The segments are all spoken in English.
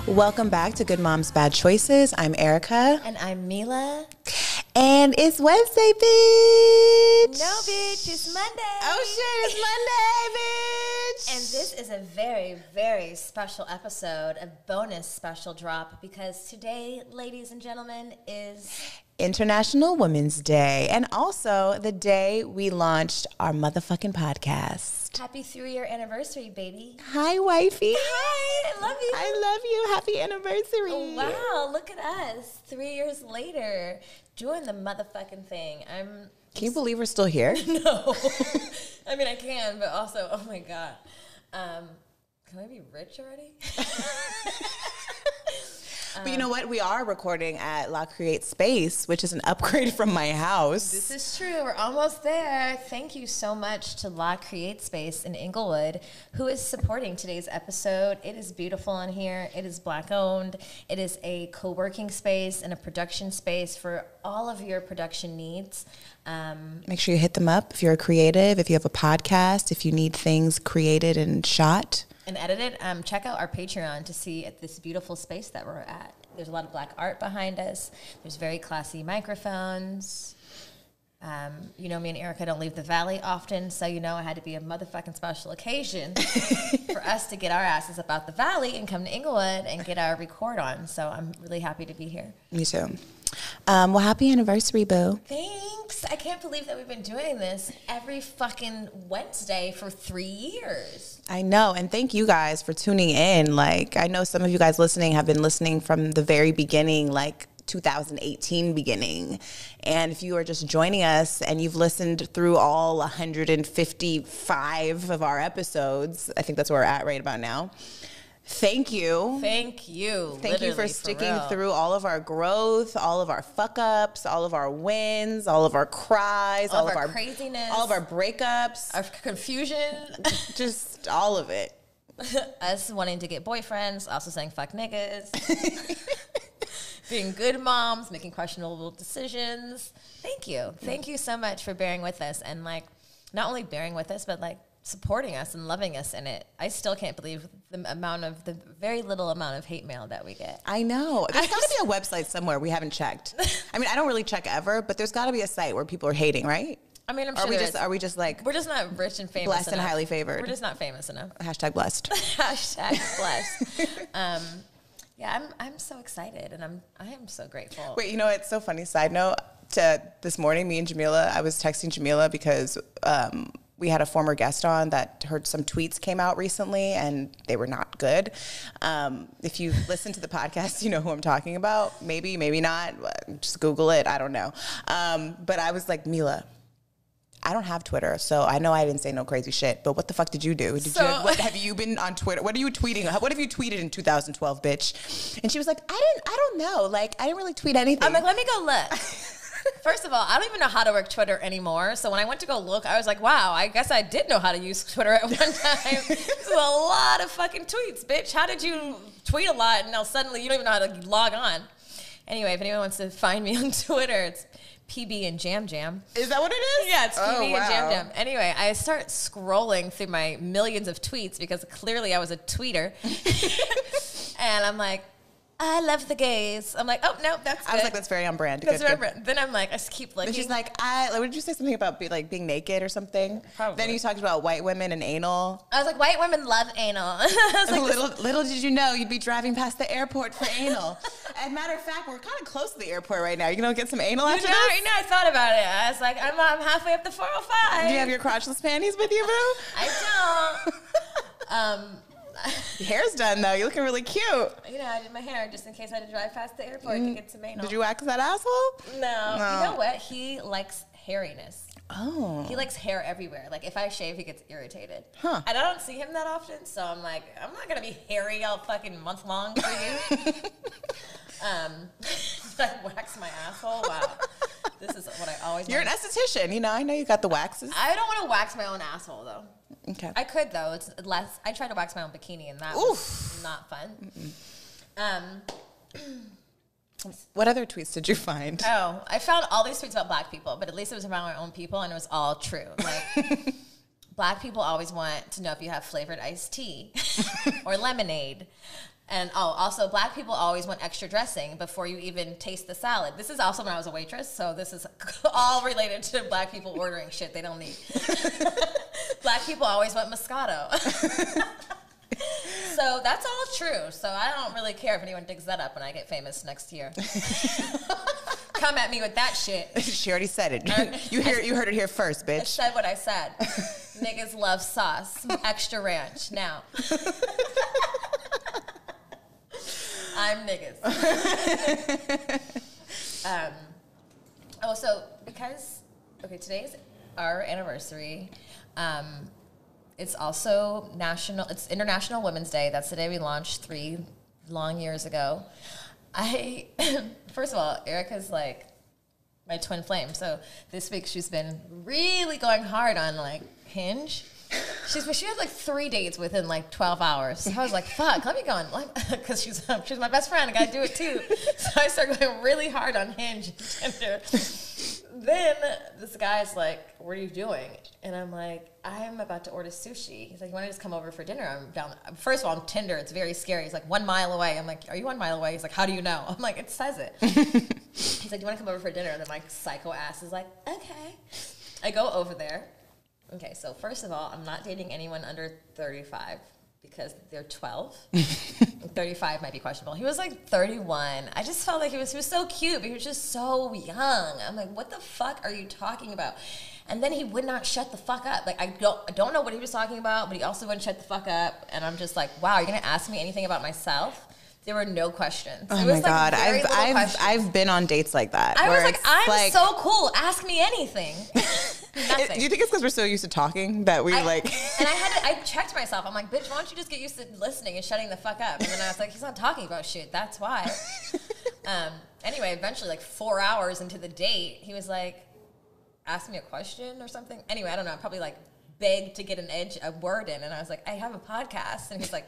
Welcome back to Good Moms, Bad Choices. I'm Erica. And I'm Mila. And it's Wednesday, bitch. No, bitch, it's Monday. Oh, shit, it's Monday, bitch. And this is a very, very special episode, a bonus special drop, because today, ladies and gentlemen, is International Women's Day, and also the day we launched our motherfucking podcast. Happy 3-year anniversary, baby. Hi, wifey. Hi, I love you. I love you. Happy anniversary. Oh, wow, look at us. 3 years later, doing the motherfucking thing. Can you believe we're still here? No. I mean, I can, but also, oh my God. Can I be rich already? But you know what? We are recording at La Create Space, which is an upgrade from my house. This is true. We're almost there. Thank you so much to La Create Space in Inglewood, who is supporting today's episode. It is beautiful in here. It is Black owned. It is a co-working space and a production space for all of your production needs. Make sure you hit them up if you're a creative, if you have a podcast, if you need things created and shot. And edited. Check out our Patreon to see at this beautiful space that we're at. There's a lot of Black art behind us. There's very classy microphones. You know, me and Erica don't leave the Valley often, so you know it had to be a motherfucking special occasion for us to get our asses up out the Valley and come to Inglewood and get our record on. So I'm really happy to be here. Me too. Well, happy anniversary, boo. Thanks. I can't believe that we've been doing this every fucking Wednesday for 3 years. I know. And thank you guys for tuning in. Like, I know some of you guys listening have been listening from the very beginning, like 2018 beginning. And if you are just joining us and you've listened through all 155 of our episodes, I think that's where we're at right about now. Thank you. Thank you. Thank you for sticking through all of our growth, all of our fuck ups, all of our wins, all of our cries, all of our craziness, all of our breakups, our confusion, just all of it. Us wanting to get boyfriends, also saying fuck niggas, being good moms, making questionable decisions. Thank you. Thank you so much for bearing with us, and like not only bearing with us, but like supporting us and loving us in it. I still can't believe the very little amount of hate mail that we get. I know. There's got to be a website somewhere we haven't checked. I mean, I don't really check ever, but there's got to be a site where people are hating, right? I mean, I'm sure are we just like... We're just not rich and famous blessed enough. and highly favored. We're just not famous enough. Hashtag blessed. Hashtag blessed. Yeah, I'm so excited, and I am so grateful. Wait, you know, it's so funny. Side note, to this morning, me and Jamila, I was texting Jamila because... we had a former guest on that heard some tweets came out recently, and they were not good. If you listen to the podcast, you know who I'm talking about. Maybe, maybe not. Just Google it. I don't know. But I was like, Mila, I don't have Twitter, so I know I didn't say no crazy shit. But what the fuck did you do? What have you been on Twitter? What are you tweeting? What have you tweeted in 2012, bitch? And she was like, I don't know. Like, I didn't really tweet anything. I'm like, let me go look. First of all, I don't even know how to work Twitter anymore. So when I went to go look, I was like, wow, I guess I did know how to use Twitter at one time. This is a lot of fucking tweets, bitch. How did you tweet a lot and now suddenly you don't even know how to log on? Anyway, if anyone wants to find me on Twitter, it's PB and Jam Jam. Is that what it is? Yeah, it's PB and Jam Jam. Anyway, I start scrolling through my millions of tweets because clearly I was a tweeter. And I'm like, I love the gays. I'm like, oh, no, that's good. I was like, that's very on brand. That's very on brand. Then I'm like, I just keep looking. And she's like, what did you say something about being naked or something? Probably. Then you talked about white women and anal. I was like, white women love anal. I was like, little did you know you'd be driving past the airport for anal. As a matter of fact, we're kind of close to the airport right now. You gonna get some anal after this? I thought about it. I was like, I'm halfway up the 405. Do you have your crotchless panties with you, boo? I don't. Your hair's done, though. You're looking really cute. You know, I did my hair just in case I had to drive past the airport to get some anal. Did you wax that asshole? No. You know what? He likes hairiness. Oh. He likes hair everywhere. Like, if I shave, he gets irritated. Huh. And I don't see him that often, so I'm like, I'm not going to be hairy all fucking month long for you. I wax my asshole? Wow. This is what I always You're an esthetician. You know, I know you got the waxes. I don't want to wax my own asshole, though. Okay. I could, though. It's less. I tried to wax my own bikini, and that was not fun. What other tweets did you find? Oh, I found all these tweets about black people, but at least it was about our own people, and it was all true. Like, black people always want to know if you have flavored iced tea or lemonade. And also black people always want extra dressing before you even taste the salad. This is also when I was a waitress, so this is all related to black people ordering shit they don't need. Black people always want Moscato. So that's all true. So I don't really care if anyone digs that up when I get famous next year. Come at me with that shit. She already said it. You heard it here first, bitch. I said what I said. Niggas love sauce. Extra ranch. Now. I'm niggas. Today's our anniversary. It's also it's International Women's Day. That's the day we launched 3 long years ago. First of all, Erica's like my twin flame. So this week she's been really going hard on like Hinge. She had like 3 dates within like 12 hours. So I was like, fuck, let me go on. Because she's my best friend. I got to do it too. So I started going really hard on Hinge and Tinder. Then this guy's like, what are you doing? And I'm like, I'm about to order sushi. He's like, you want to just come over for dinner? I'm down. First of all, on Tinder, it's very scary. He's like, 1 mile away. I'm like, are you 1 mile away? He's like, how do you know? I'm like, it says it. He's like, you want to come over for dinner? And then my psycho ass is like, okay. I go over there. Okay, so first of all, I'm not dating anyone under 35 because they're 12. 35 might be questionable. He was like 31. I just felt like he was so cute, but he was just so young. I'm like, what the fuck are you talking about? And then he would not shut the fuck up. Like, I don't know what he was talking about, but he also wouldn't shut the fuck up. And I'm just like, wow, you're going to ask me anything about myself? There were no questions. Oh my God. I've been on dates like that. I was like, I'm so cool. Ask me anything. Nothing. Do you think it's because we're so used to talking that we like... And I checked myself. I'm like, bitch, why don't you just get used to listening and shutting the fuck up? And then I was like, he's not talking about shit. That's why. Anyway, eventually, like 4 hours into the date, he was like, ask me a question or something. Anyway, I don't know. I probably like begged to get a word in. And I was like, I have a podcast. And he's like,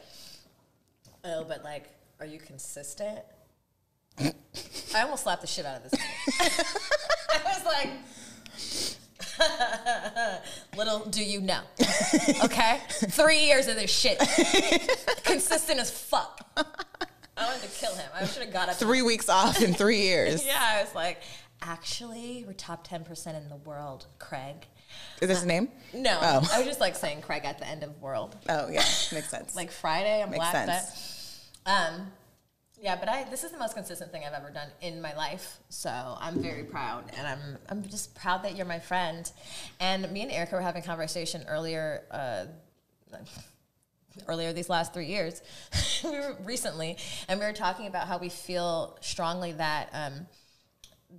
oh, but like, are you consistent? I almost slapped the shit out of this man. I was like... Little do you know. Okay? 3 years of this shit. Consistent as fuck. I wanted to kill him. I should have got up. 3 weeks off in 3 years. Yeah, I was like, actually, we're top 10% in the world, Craig. Is this his name? No. Oh. I was just like saying Craig at the end of world. Oh, yeah. Makes sense. Like Friday, I'm Makes black. sense. Yeah, but this is the most consistent thing I've ever done in my life. So I'm very proud, and I'm just proud that you're my friend. And me and Erica were having a conversation earlier these last 3 years, recently, and we were talking about how we feel strongly that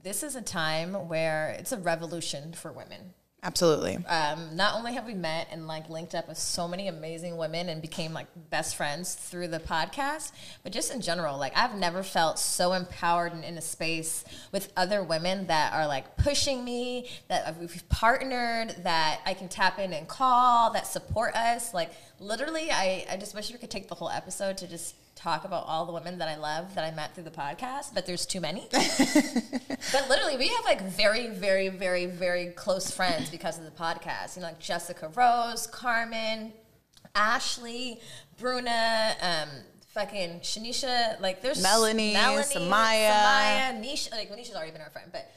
this is a time where it's a revolution for women. Absolutely. Not only have we met and like linked up with so many amazing women and became like best friends through the podcast, but just in general, like I've never felt so empowered and in a space with other women that are like pushing me, that we've partnered, that I can tap in and call, that support us. Like literally, I just wish we could take the whole episode to just talk about all the women that I love that I met through the podcast, but there's too many. But literally, we have like very, very, very, very close friends because of the podcast. You know, like Jessica Rose, Carmen, Ashley, Bruna, fucking Shanisha. Like there's Melanie, Samaya, Nisha. Like Nisha's already been our friend, but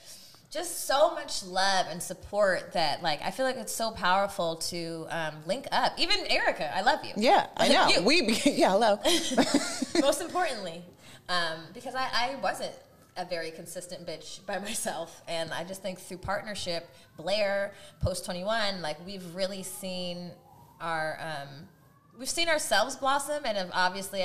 just so much love and support that, like, I feel like it's so powerful to link up. Even Erica, I love you. Yeah, I know. Yeah, hello. Most importantly, because I wasn't a very consistent bitch by myself, and I just think through partnership, Blair, Post 21, like, we've really seen our... we've seen ourselves blossom, and obviously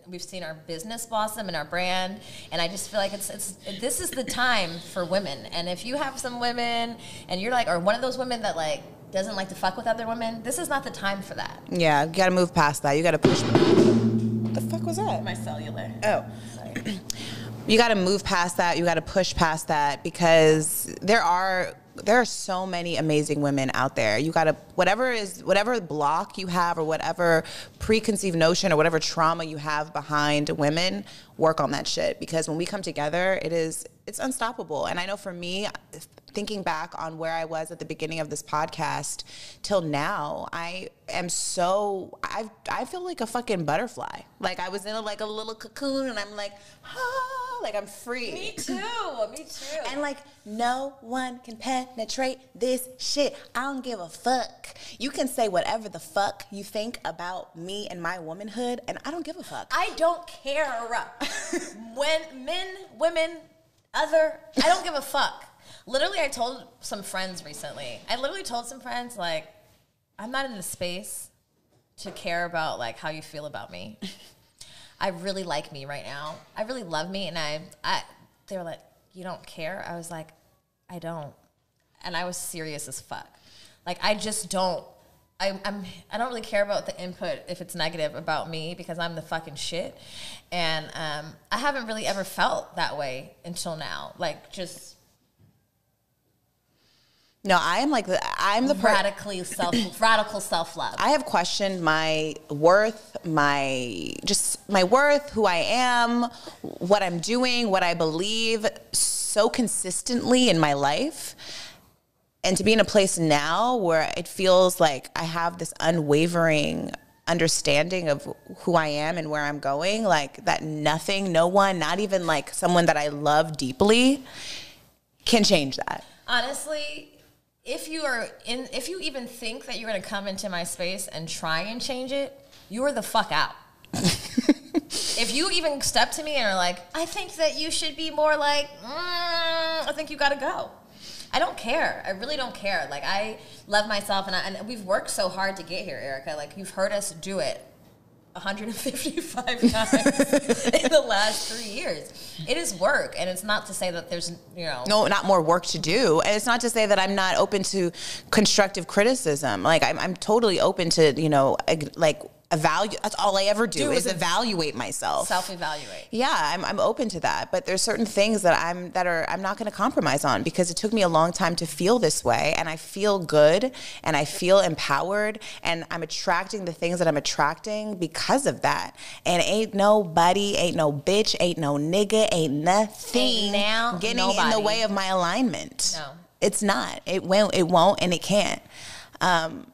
we've seen our business blossom and our brand. And I just feel like this is the time for women. And if you have some women and you're like, or one of those women that like doesn't like to fuck with other women, this is not the time for that. Yeah, you got to move past that. You got to push. What the fuck was that? My cellular. Oh, sorry. You got to move past that. You got to push past that, because there are so many amazing women out there. You got to, whatever block you have or whatever preconceived notion or whatever trauma you have behind women, work on that shit. Because when we come together, it's unstoppable. And I know for me, thinking back on where I was at the beginning of this podcast till now, I feel like a fucking butterfly. Like I was in a little cocoon and I'm like, like I'm free. Me too. And like no one can penetrate this shit. I don't give a fuck. You can say whatever the fuck you think about me and my womanhood, and I don't give a fuck. I don't care. When men, women, I don't give a fuck. Literally, I told some friends recently. Like, I'm not in the space to care about like how you feel about me. I really like me right now. I really love me, and they were like, you don't care? I was like, I don't. And I was serious as fuck. Like, I just don't. I don't really care about the input if it's negative about me because I'm the fucking shit. And I haven't really ever felt that way until now. Like, just... No, I'm the radical self-love. I have questioned my worth, my worth, who I am, what I'm doing, what I believe so consistently in my life. And to be in a place now where it feels like I have this unwavering understanding of who I am and where I'm going, like that no one, not even like someone that I love deeply, can change that. Honestly, if you even think that you're going to come into my space and try and change it, you're the fuck out. If you even step to me and are like, I think that you should be more like, I think you got to go. I don't care. I really don't care. Like, I love myself, and we've worked so hard to get here, Erica. Like, you've heard us do it 155 times in the last 3 years. It is work, and it's not to say that there's, No, not more work to do. And it's not to say that I'm not open to constructive criticism. Like, I'm totally open to, that's all I ever do is evaluate myself. Self-evaluate. Yeah, I'm open to that. But there's certain things that I'm not going to compromise on because it took me a long time to feel this way, and I feel good and I feel empowered, and I'm attracting the things that I'm attracting because of that. And ain't nobody, ain't no bitch, ain't no nigga, ain't nothing getting in the way of my alignment. No. It's not. It won't and it can't. And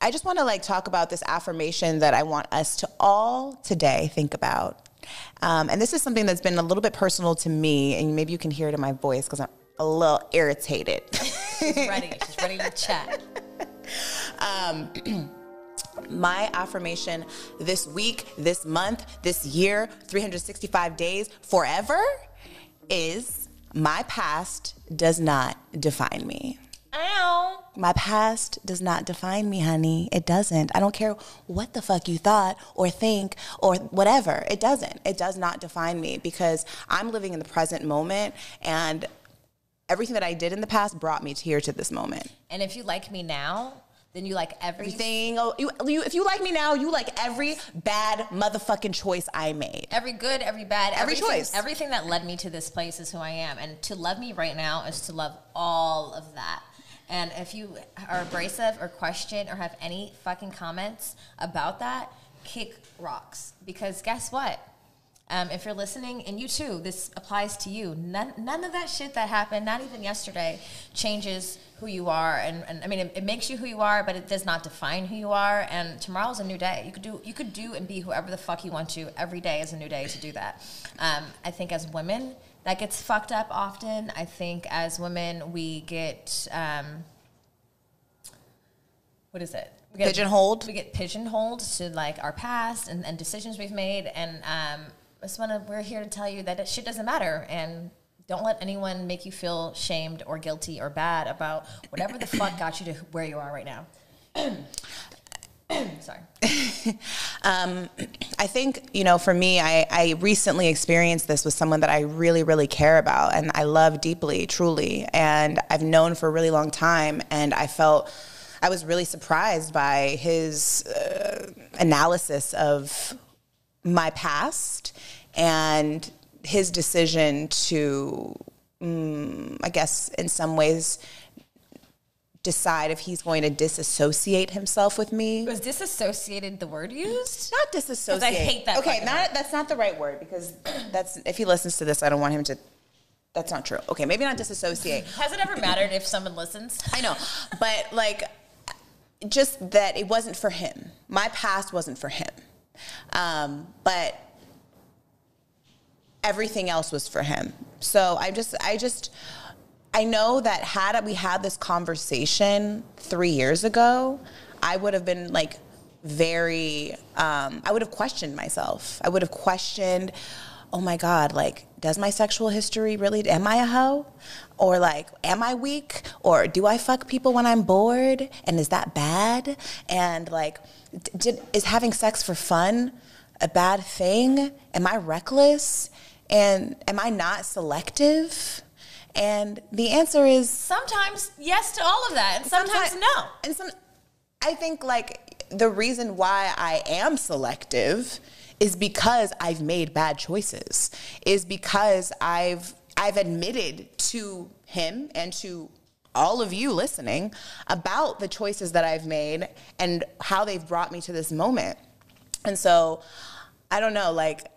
I just want to talk about this affirmation that I want us to all today think about. And this is something that's been a little bit personal to me, and maybe you can hear it in my voice because I'm a little irritated. She's ready to chat. My affirmation this week, this month, this year, 365 days, forever is my past does not define me. Ow. My past does not define me, honey. It doesn't. I don't care what the fuck you thought or think or whatever. It doesn't. It does not define me because I'm living in the present moment, and everything that I did in the past brought me here to this moment. And if you like me now, then you like everything. If you like me now, you like every bad motherfucking choice I made. Every good, every bad, every choice. Everything that led me to this place is who I am. And to love me right now is to love all of that. And if you are abrasive or question or have any fucking comments about that, kick rocks. Because guess what? If you're listening, and you too, this applies to you. None of that shit that happened, not even yesterday, changes who you are. And I mean, it makes you who you are, but it does not define who you are. And tomorrow's a new day. You could do and be whoever the fuck you want to. Every day is a new day to do that. I think as women, that gets fucked up often. I think as women, we get, what is it? Pigeonholed. We get pigeonholed to like our past and decisions we've made. And we're here to tell you that shit doesn't matter. And don't let anyone make you feel shamed or guilty or bad about whatever the fuck got you to where you are right now. Sorry. I think, for me, I recently experienced this with someone that I really, really care about and I love deeply, truly. And I've known for a really long time. And I was really surprised by his analysis of my past and his decision to, I guess, in some ways, decide if he's going to disassociate himself with me. Was disassociated the word used? Not disassociate. I hate that. Okay, that's not the right word because if he listens to this, I don't want him to That's not true. Okay, maybe not disassociate. Has it ever mattered if someone listens? I know, but like, just that it wasn't for him. My past wasn't for him, but everything else was for him. So I know that had we had this conversation 3 years ago, I would have been like I would have questioned myself. I would have questioned, oh my God, like, does my sexual history really, am I a hoe? Or like, am I weak? Or do I fuck people when I'm bored? And is that bad? And like, is having sex for fun a bad thing? Am I reckless? And am I not selective? And the answer is sometimes yes to all of that, and sometimes no. And I think like the reason why I am selective is because I've made bad choices, is because I've admitted to him and to all of you listening about the choices that I've made and how they've brought me to this moment. And so, I don't know, like,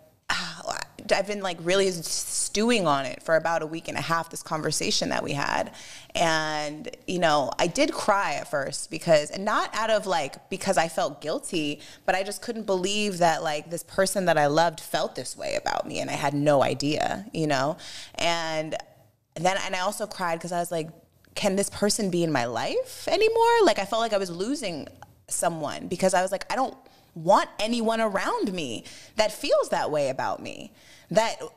I've been like really stewing on it for about a week and a half, this conversation that we had. And, you know, I did cry at first and not out of like, because I felt guilty, but I just couldn't believe that like this person that I loved felt this way about me. And I had no idea, you know? And I also cried because I was like, can this person be in my life anymore? Like, I felt like I was losing someone because I was like, I don't want anyone around me that feels that way about me.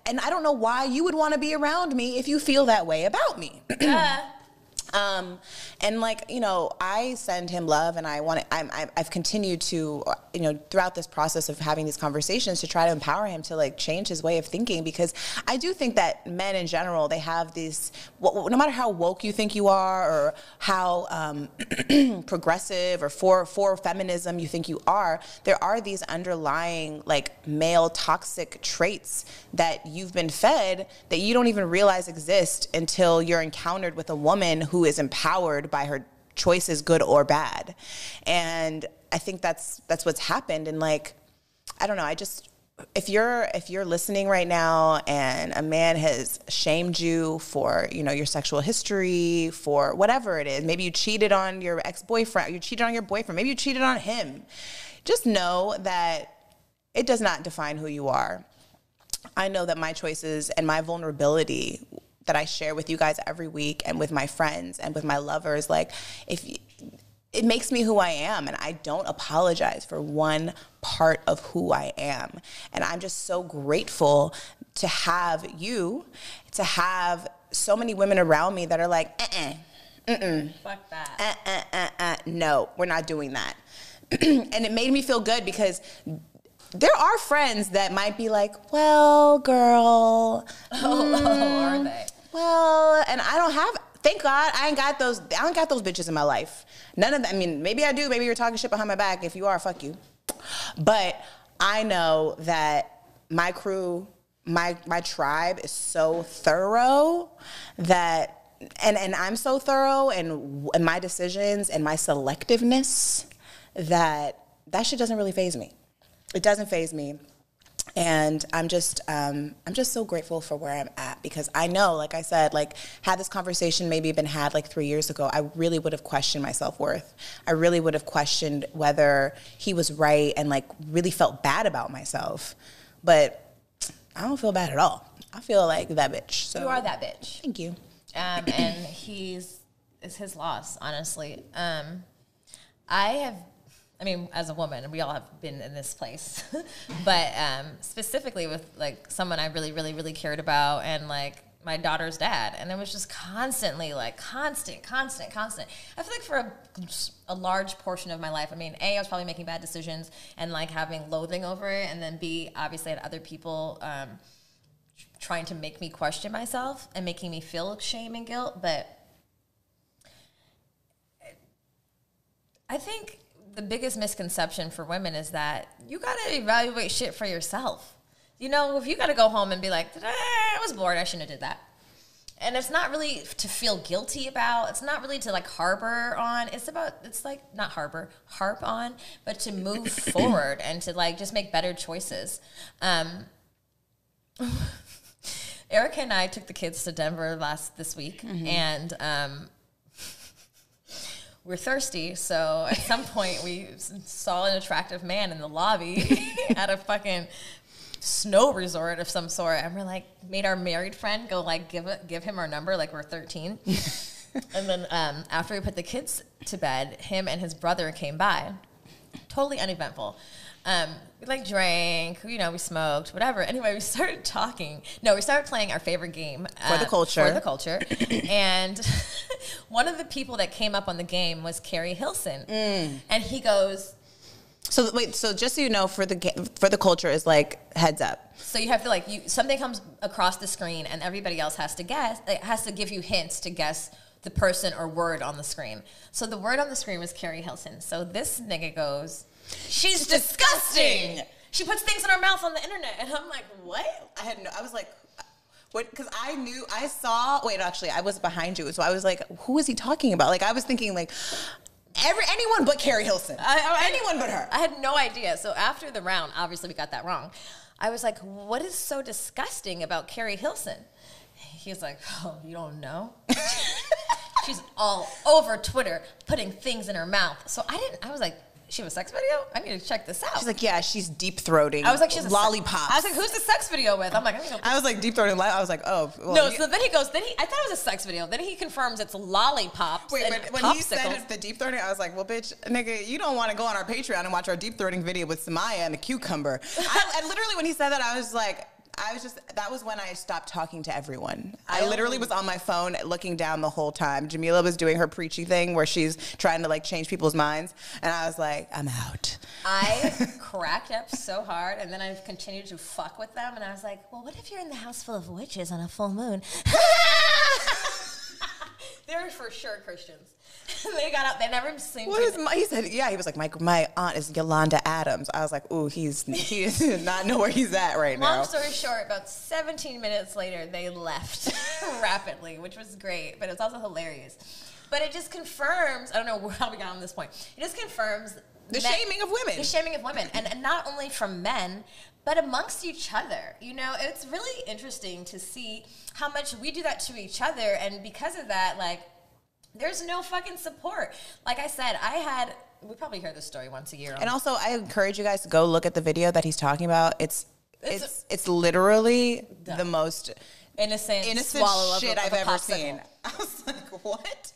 And I don't know why you would want to be around me if you feel that way about me. And like, you know, I send him love, and I've continued to, you know, throughout this process of having these conversations to try to empower him to like change his way of thinking, because I do think that men in general, they have these, no matter how woke you think you are or how progressive or for feminism you think you are, there are these underlying like male toxic traits that you've been fed that you don't even realize exist until you're encountered with a woman who is empowered by her choices, good or bad. And I think that's what's happened. And like, I don't know, if you're listening right now and a man has shamed you for, you know, your sexual history, for whatever it is, maybe you cheated on your ex-boyfriend, you cheated on your boyfriend, maybe you cheated on him, just know that it does not define who you are. I know that my choices and my vulnerability that I share with you guys every week and with my friends and with my lovers, like, it makes me who I am, and I don't apologize for one part of who I am. And I'm just so grateful to have you, to have so many women around me that are like, fuck that. No, we're not doing that. And it made me feel good because there are friends that might be like, well, girl. Are they? Well, and I don't have, thank God, I don't got those bitches in my life. None of them. I mean, maybe I do. Maybe you're talking shit behind my back. If you are, fuck you. But I know that my crew, my tribe is so thorough that, and I'm so thorough in my decisions and my selectiveness that shit doesn't really faze me. It doesn't faze me. And I'm just so grateful for where I'm at, because I know, like I said, like, had this conversation maybe been had like 3 years ago, I really would have questioned my self-worth. I really would have questioned whether he was right and like really felt bad about myself. But I don't feel bad at all. I feel like that bitch. So you are that bitch. Thank you. And it's his loss, honestly. I mean, as a woman, we all have been in this place, but specifically with like someone I really, really, really cared about, and like my daughter's dad, and it was just constantly like constant. I feel like for a large portion of my life, I mean, A, I was probably making bad decisions and like having loathing over it, and then B, obviously I had other people trying to make me question myself and making me feel shame and guilt. But I think the biggest misconception for women is that you got to evaluate shit for yourself. You know, if you got to go home and be like, I was bored, I shouldn't have did that. And it's not really to feel guilty about. It's not really to like harbor on. Harp on, but to move forward and to like just make better choices. Erica and I took the kids to Denver this week, and we're thirsty. So at some point, we saw an attractive man in the lobby at a fucking snow resort of some sort, and we're like, made our married friend go like give him our number, like we're 13. And then after we put the kids to bed, him and his brother came by. Totally uneventful. We like drank, we smoked, whatever. Anyway, we started talking. No, we started playing our favorite game. For the culture. For the culture. And one of the people that came up on the game was Carrie Hilson. And he goes... So wait, so just so you know, for the culture is like heads up. So you have to something comes across the screen and everybody else has to guess. It has to give you hints to guess the person or word on the screen. So the word on the screen was Carrie Hilson. So this nigga goes, she's disgusting. She puts things in her mouth on the internet. And I'm like, what? I was like, what? Because I was behind you. So I was like, who is he talking about? Like, I was thinking like, anyone but Carrie Hilson. Anyone but her. I had no idea. So after the round, obviously we got that wrong. I was like, what is so disgusting about Carrie Hilson? He's like, oh, you don't know? She's all over Twitter putting things in her mouth. So I was like, she have a sex video? I need to check this out. She's like, yeah, she's deep throating. I was like, she's lollipop. I was like, who's the sex video with? I'm like, I was like, deep throating. I was like, oh. Well, no, so then he goes, I thought it was a sex video. Then he confirms it's lollipops. Wait, but when he said it's the deep throating, I was like, well, bitch, nigga, you don't want to go on our Patreon and watch our deep throating video with Samaya and the cucumber. I literally, when he said that, I was like, that was when I stopped talking to everyone. I literally was on my phone looking down the whole time. Jamila was doing her preachy thing where she's trying to like change people's minds. And I was like, I'm out. I cracked up so hard. And then I continued to fuck with them. And I was like, well, what if you're in the house full of witches on a full moon? They're for sure Christians. They got up. They never seen. He said, yeah. He was like, my aunt is Yolanda Adams. I was like, ooh, he does not know where he's at right now. Long story short, about 17 minutes later, they left rapidly, which was great, but it was also hilarious. But it just confirms. I don't know how we got on this point. It just confirms the shaming of women. The shaming of women, and not only from men, but amongst each other. It's really interesting to see how much we do that to each other, and because of that, like, there's no fucking support. Like I said, we probably hear this story once a year. And also, I encourage you guys to go look at the video that he's talking about. It's literally the most innocent shit I've ever seen. I was like, what?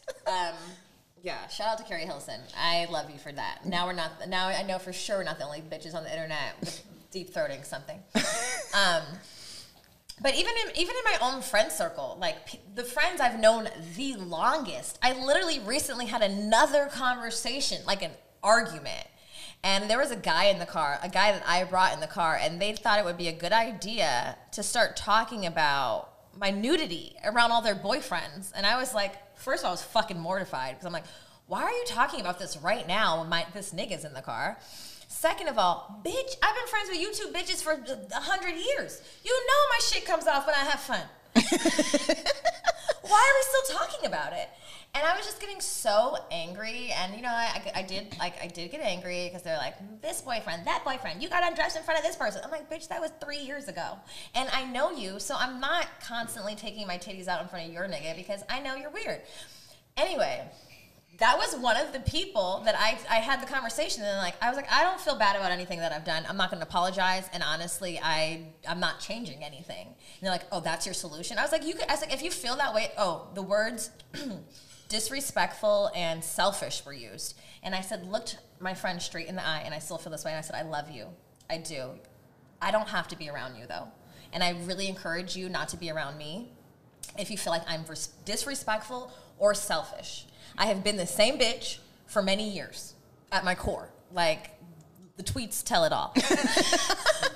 Yeah, shout out to Carrie Hilson. I love you for that. Now I know for sure we're not the only bitches on the internet with deep throating something. But even in my own friend circle, like the friends I've known the longest, I literally recently had another conversation, like an argument. And there was a guy in the car, a guy that I brought in the car, and they thought it would be a good idea to start talking about my nudity around all their boyfriends. And I was like, first of all, I was fucking mortified because I'm like, why are you talking about this right now when this nigga's in the car? Second of all, bitch, I've been friends with you two bitches for 100 years. You know my shit comes off when I have fun. Why are we still talking about it? And I was just getting so angry. And, I did get angry because they're like, this boyfriend, that boyfriend, you got undressed in front of this person. I'm like, bitch, that was 3 years ago. And I know you, so I'm not constantly taking my titties out in front of your nigga because I know you're weird. Anyway, that was one of the people that I had the conversation, and I was like, I don't feel bad about anything that I've done. I'm not going to apologize, and honestly, I'm not changing anything. And they're like, oh, that's your solution? I was like, if you feel that way, the words disrespectful and selfish were used. And I looked my friend straight in the eye, and I still feel this way, and I said, I love you. I do. I don't have to be around you, though. And I really encourage you not to be around me if you feel like I'm disrespectful or selfish. I have been the same bitch for many years at my core. Like, the tweets tell it all.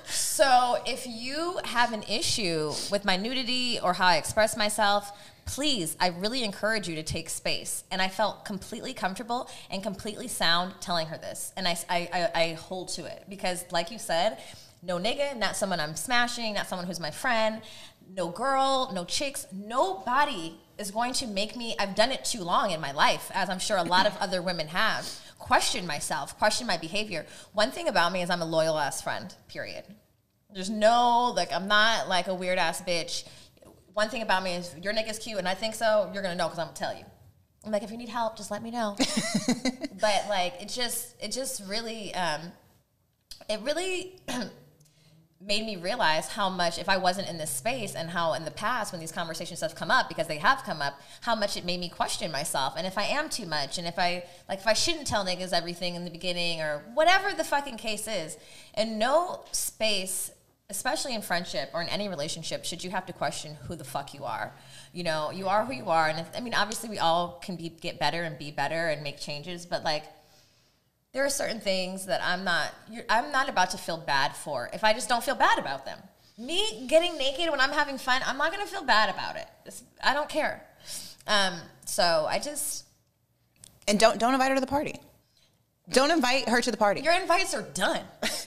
So if you have an issue with my nudity or how I express myself, please, I really encourage you to take space. And I felt completely comfortable and completely sound telling her this. And I hold to it. Because like you said, no nigga, not someone I'm smashing, not someone who's my friend, no girl, no chicks, nobody is going to make me, I've done it too long in my life, as I'm sure a lot of other women have, question myself, question my behavior. One thing about me is I'm a loyal ass friend, period. There's no, I'm not like a weird ass bitch. one thing about me is your nigga's cute and I think so, you're going to know because I'm going to tell you. I'm like, if you need help, just let me know. But like, it just really, it really made me realize how much, if I wasn't in this space, and how in the past when these conversations have come up, because they have come up, how much it made me question myself, and if I am too much, and if I shouldn't tell niggas everything in the beginning, or whatever the fucking case is. In no space, especially in friendship or in any relationship, should you have to question who the fuck you are. You know, you are who you are, and I mean, obviously we all can get better and be better and make changes, but like, there are certain things that I'm not about to feel bad for if I just don't feel bad about them. Me getting naked when I'm having fun, I'm not going to feel bad about it. I don't care. So I just... And don't invite her to the party. Don't invite her to the party. Your invites are done.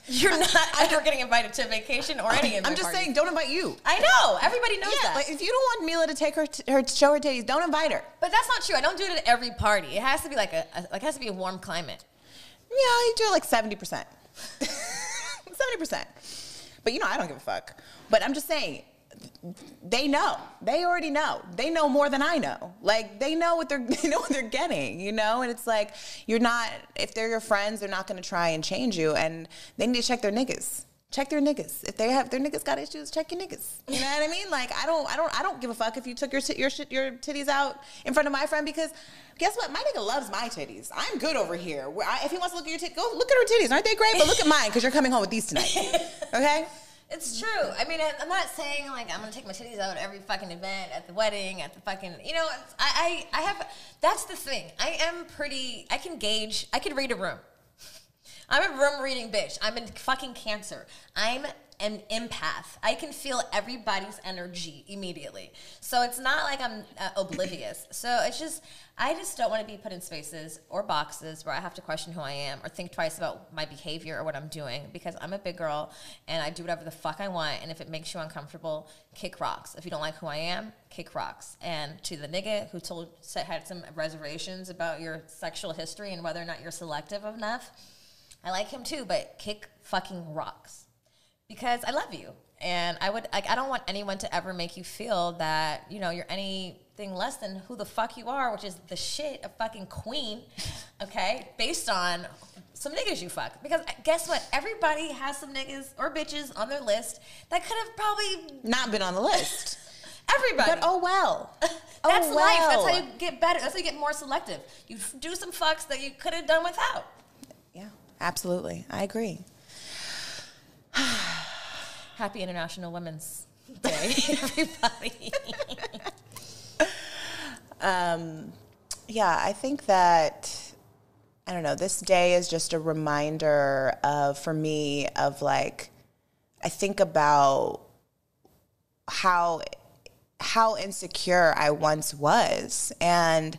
You're not ever getting invited to a vacation or any of my I'm just parties. saying, don't invite you. I know. Everybody knows that. Like, if you don't want Mila to take her show her titties, don't invite her. But that's not true. I don't do it at every party. It has to be like it has to be a warm climate. Yeah, you do it like 70%. 70%. But you know, I don't give a fuck. But I'm just saying, they know. They already know. They know more than I know. Like, they know what they're getting, you know? And it's like, you're not, if they're your friends, they're not going to try and change you. And they need to check their niggas. Check their niggas. If their niggas got issues, check your niggas. You know what I mean? Like, I don't give a fuck if you took your titties out in front of my friend, because guess what? My nigga loves my titties. I'm good over here. If he wants to look at your titties, go look at her titties. Aren't they great? But look at mine, because you're coming home with these tonight. Okay? It's true. I mean, I'm not saying like I'm gonna take my titties out at every fucking event, at the wedding, at the fucking, you know. I have. That's the thing. I can gauge. I can read a room. I'm a room reading bitch. I'm in fucking Cancer. I'm an empath. I can feel everybody's energy immediately. So it's not like I'm oblivious. So it's just, I just don't want to be put in spaces or boxes where I have to question who I am or think twice about my behavior or what I'm doing, because I'm a big girl and I do whatever the fuck I want. And if it makes you uncomfortable, kick rocks. If you don't like who I am, kick rocks. And to the nigga who had some reservations about your sexual history and whether or not you're selective enough, I like him too, but kick fucking rocks. Because I love you. And I don't want anyone to ever make you feel that, you know, you're anything less than who the fuck you are, which is the shit, a fucking queen, okay? Based on some niggas you fuck. Because guess what? Everybody has some niggas or bitches on their list that could have probably not been on the list. Everybody. But oh well. That's life. That's how you get better. That's how you get more selective. You do some fucks that you could have done without. Yeah, absolutely. I agree. Happy International Women's Day, everybody. Yeah, I think that, I don't know, this day is just a reminder for me, of like, I think about how insecure I once was. And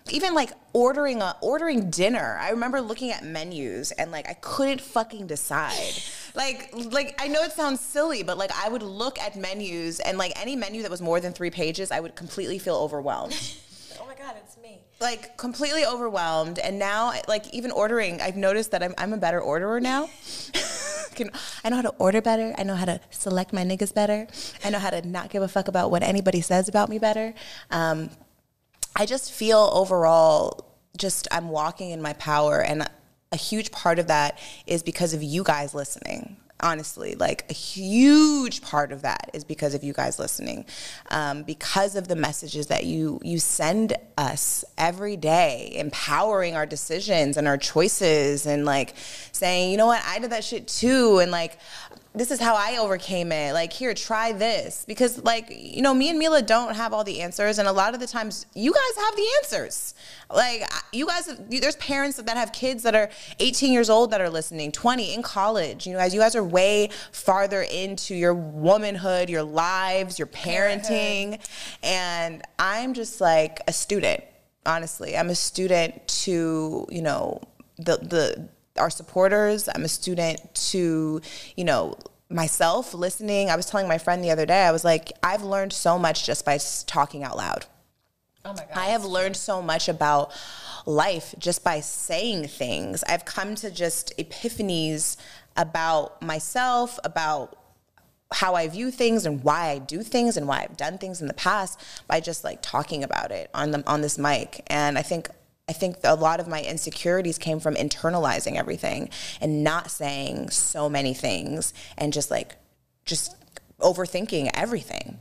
even like ordering dinner. I remember looking at menus and like I couldn't fucking decide. Like I know it sounds silly, but like I would look at menus and like any menu that was more than 3 pages, I would completely feel overwhelmed. Oh my God, it's me. Like completely overwhelmed. And now like even ordering, I've noticed that I'm a better orderer now. I know how to order better. I know how to select my niggas better. I know how to not give a fuck about what anybody says about me better. I just feel overall, I'm walking in my power, and a huge part of that is because of you guys listening. Honestly, like a huge part of that is because of you guys listening, because of the messages that you send us every day, empowering our decisions and our choices, and like saying, you know what, I did that shit too, and like, this is how I overcame it. Like, here, try this. Because, like, you know, me and Mila don't have all the answers. And a lot of the times, you guys have the answers. Like, you guys, there's parents that have kids that are 18 years old that are listening, 20, in college. You guys are way farther into your womanhood, your lives, your parenting. And I'm just, like, a student, honestly. I'm a student to, you know, our supporters. I'm a student to, you know, myself listening. I was telling my friend the other day, I was like, I've learned so much just by talking out loud. Oh my God. I have learned so much about life just by saying things. I've come to just epiphanies about myself, about how I view things and why I do things and why I've done things in the past by just like talking about it on this mic. And I think a lot of my insecurities came from internalizing everything and not saying so many things and just overthinking everything.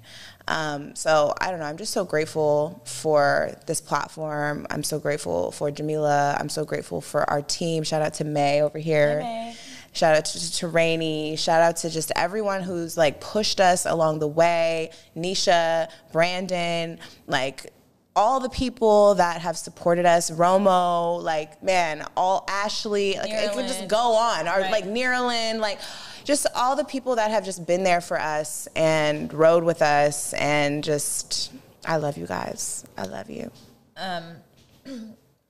So I don't know. I'm just so grateful for this platform. I'm so grateful for Jamila. I'm so grateful for our team. Shout out to May over here. Hi, May. Shout out to Rainey. Shout out to just everyone who's like pushed us along the way. Nisha, Brandon, like all the people that have supported us, Romo, like, man, all Ashley, like it could just go on. Or like Neerlin, like just all the people that have just been there for us and rode with us, and just, I love you guys. I love you.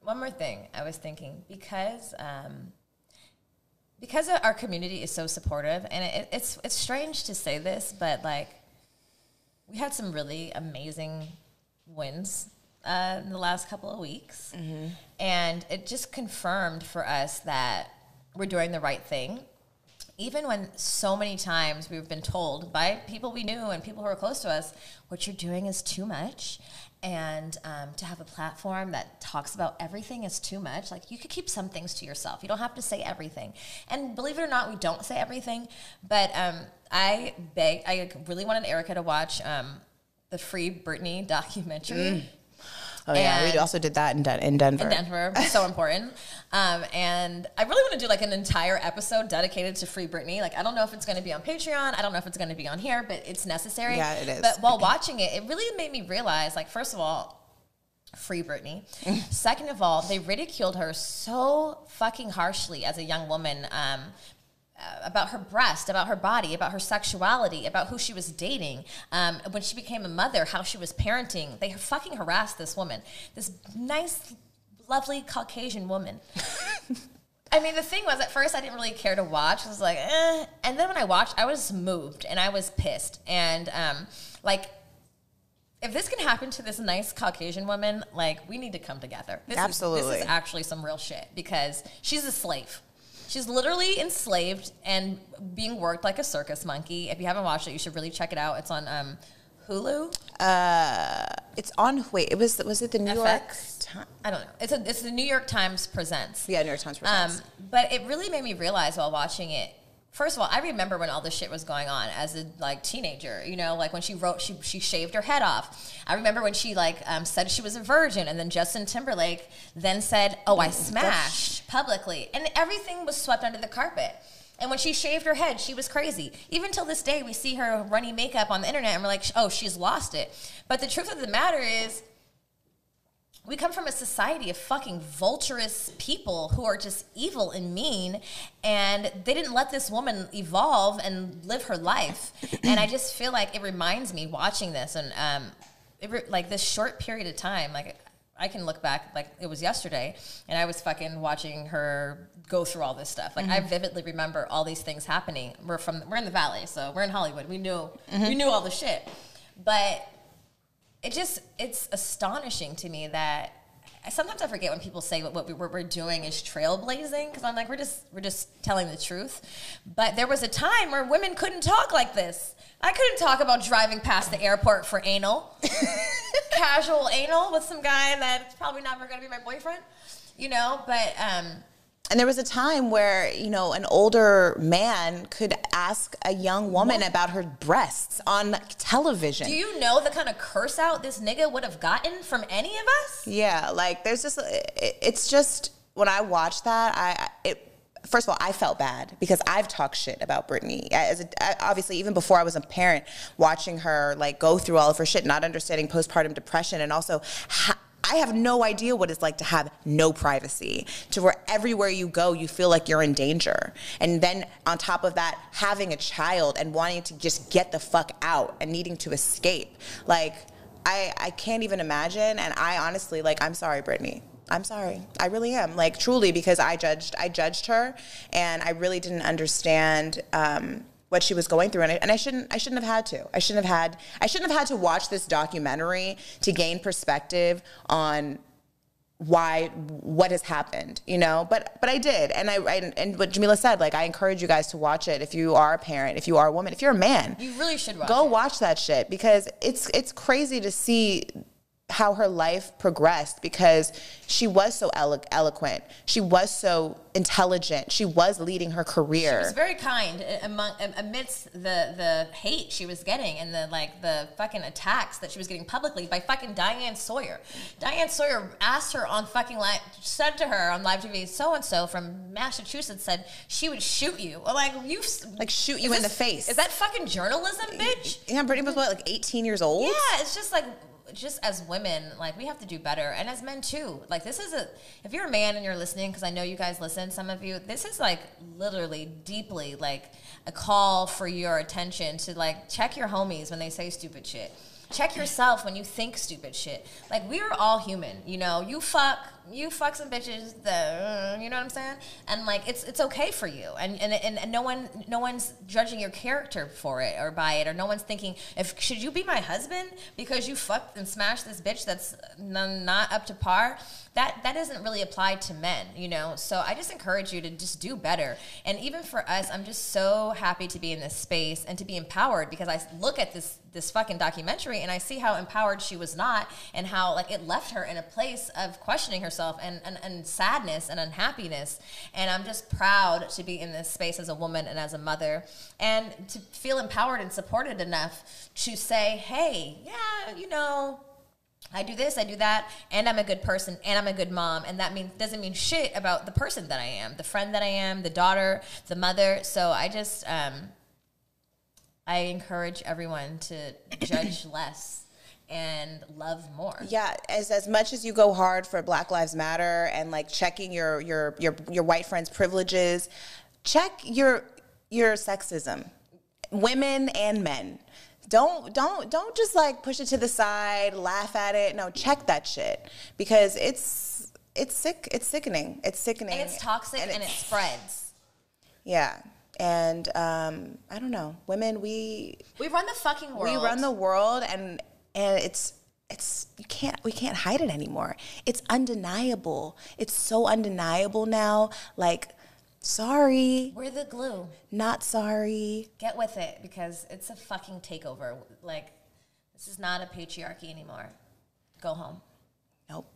One more thing I was thinking, because our community is so supportive, and it's strange to say this, but like we had some really amazing wins in the last couple of weeks. Mm-hmm. And it just confirmed for us that we're doing the right thing. Even when so many times we've been told by people we knew and people who are close to us, what you're doing is too much. And to have a platform that talks about everything is too much. Like, you could keep some things to yourself. You don't have to say everything. And believe it or not, we don't say everything. But I really wanted Erica to watch the Free Britney documentary. Oh, yeah, we also did that in Denver. In Denver, so important. And I really want to do like an entire episode dedicated to Free Britney. Like, I don't know if it's going to be on Patreon. I don't know if it's going to be on here, but it's necessary. Yeah, it is. But while watching it, it really made me realize, like, first of all, Free Britney. Second of all, they ridiculed her so fucking harshly as a young woman, about her breast, about her body, about her sexuality, about who she was dating. When she became a mother, how she was parenting. They fucking harassed this woman. This nice, lovely Caucasian woman. I mean, the thing was, at first I didn't really care to watch. I was like, eh. And then when I watched, I was moved and I was pissed. And like, if this can happen to this nice Caucasian woman, like, we need to come together. Absolutely. This is actually some real shit, because she's a slave. She's literally enslaved and being worked like a circus monkey. If you haven't watched it, you should really check it out. It's on Hulu. It's on. Wait, was it the New York Times? I don't know. It's the New York Times Presents. Yeah, New York Times Presents. But it really made me realize while watching it. First of all, I remember when all this shit was going on as a teenager. You know, like when she wrote, she shaved her head off. I remember when she said she was a virgin, and then Justin Timberlake then said, "Oh, I smashed," publicly, and everything was swept under the carpet. And when she shaved her head, she was crazy. Even till this day, we see her running makeup on the internet, and we're like, "Oh, she's lost it." But the truth of the matter is, we come from a society of fucking vulturous people who are just evil and mean, and they didn't let this woman evolve and live her life. And I just feel like it reminds me, watching this, and like this short period of time, like I can look back like it was yesterday, and I was fucking watching her go through all this stuff. Like, I vividly remember all these things happening. We're in the Valley, so we're in Hollywood. We knew all the shit, but it's astonishing to me that sometimes I forget when people say what we're doing is trailblazing, because I'm like, we're just telling the truth. But there was a time where women couldn't talk like this. I couldn't talk about driving past the airport for anal, casual anal with some guy that's probably never going to be my boyfriend, you know. But and there was a time where, you know, an older man could ask a young woman about her breasts on television. Do you know the kind of curse out this nigga would have gotten from any of us? Yeah, like there's just, it's just, when I watched that, first of all, I felt bad because I've talked shit about Britney. Obviously, even before I was a parent, watching her like go through all of her shit, not understanding postpartum depression, and also I have no idea what it's like to have no privacy, to where everywhere you go, you feel like you're in danger. And then on top of that, having a child and wanting to just get the fuck out and needing to escape. Like, I can't even imagine. And I honestly, like, I'm sorry, Britney. I'm sorry. I really am. Like, truly, because I judged her, and I really didn't understand what she was going through, and I shouldn't have had to. I shouldn't have had to watch this documentary to gain perspective on what has happened, you know, but I did. And and what Jamila said, like, I encourage you guys to watch it. If you are a parent, if you are a woman, if you're a man, you really should watch that shit, because it's crazy to see how her life progressed, because she was so eloquent. She was so intelligent. She was leading her career. She was very kind amidst the hate she was getting and the fucking attacks that she was getting publicly by fucking Diane Sawyer. Diane Sawyer asked her on fucking said to her on live TV, so-and-so from Massachusetts said she would shoot you. Like, shoot you in the face. Is that fucking journalism, bitch? Yeah, Brittany was what, like 18 years old? Yeah, it's just like, just as women, like, we have to do better, and as men too. Like, this is if you're a man and you're listening, because I know you guys listen, some of you, this is like literally deeply like a call for your attention to like check your homies when they say stupid shit. Check yourself when you think stupid shit. Like, we're all human, you know. You fuck some bitches that, you know what I'm saying? And like, it's okay for you. And no one's judging your character for it or by it, or no one's thinking, should you be my husband because you fucked and smashed this bitch that's not up to par? That doesn't really apply to men, you know? So I just encourage you to just do better. And even for us, I'm just so happy to be in this space and to be empowered, because I look at this fucking documentary and I see how empowered she was not, and how like it left her in a place of questioning herself and sadness and unhappiness. And I'm just proud to be in this space as a woman and as a mother, and to feel empowered and supported enough to say, hey, yeah, you know, I do this, I do that, and I'm a good person, and I'm a good mom, and that doesn't mean shit about the person that I am, the friend that I am, the daughter, the mother. So I just, I encourage everyone to judge less and love more. Yeah, as much as you go hard for Black Lives Matter and like checking your white friends' privileges, check your sexism, women and men. Don't just like push it to the side, laugh at it. No, check that shit, because it's sick. It's sickening. It's sickening. And it's toxic, and it spreads. Yeah. And I don't know. Women, we run the fucking world. We run the world, and it's we can't hide it anymore. It's undeniable. It's so undeniable now. Like, sorry. We're the glue. Not sorry. Get with it, because it's a fucking takeover. Like, this is not a patriarchy anymore. Go home. Nope.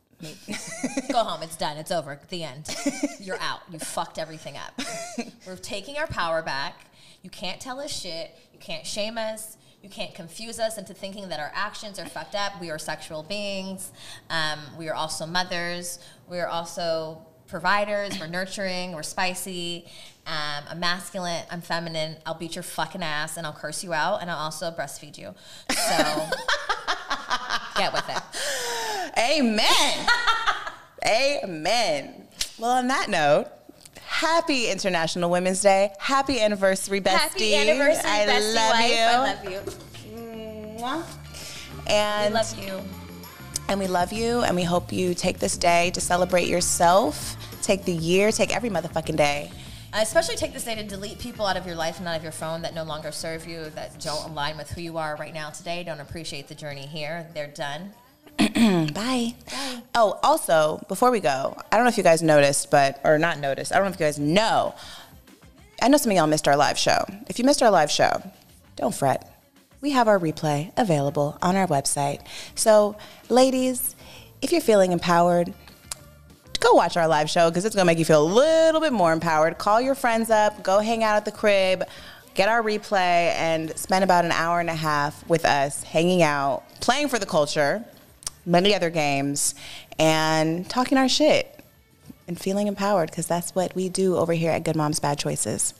Go home. It's done. It's over. The end. You're out. You fucked everything up. We're taking our power back. You can't tell us shit. You can't shame us. You can't confuse us into thinking that our actions are fucked up. We are sexual beings. We are also mothers. We are also providers. We're nurturing. We're spicy. I'm masculine. I'm feminine. I'll beat your fucking ass, and I'll curse you out, and I'll also breastfeed you. So get with it. Amen. Amen. Well, on that note, happy International Women's Day. Happy anniversary, bestie. Happy anniversary, bestie wife. I love you. And we love you. And we love you, and we hope you take this day to celebrate yourself. Take the year, take every motherfucking day. Especially take this day to delete people out of your life and out of your phone that no longer serve you, that don't align with who you are right now today, don't appreciate the journey here. They're done. Bye. Bye. Oh, also, before we go, I don't know if you guys noticed, or not noticed, I don't know if you guys know. I know some of y'all missed our live show. If you missed our live show, don't fret. We have our replay available on our website. So, ladies, if you're feeling empowered, go watch our live show, because it's going to make you feel a little bit more empowered. Call your friends up, go hang out at the crib, get our replay, and spend about an hour and a half with us hanging out, playing for the culture, many other games, and talking our shit and feeling empowered, because that's what we do over here at Good Moms Bad Choices.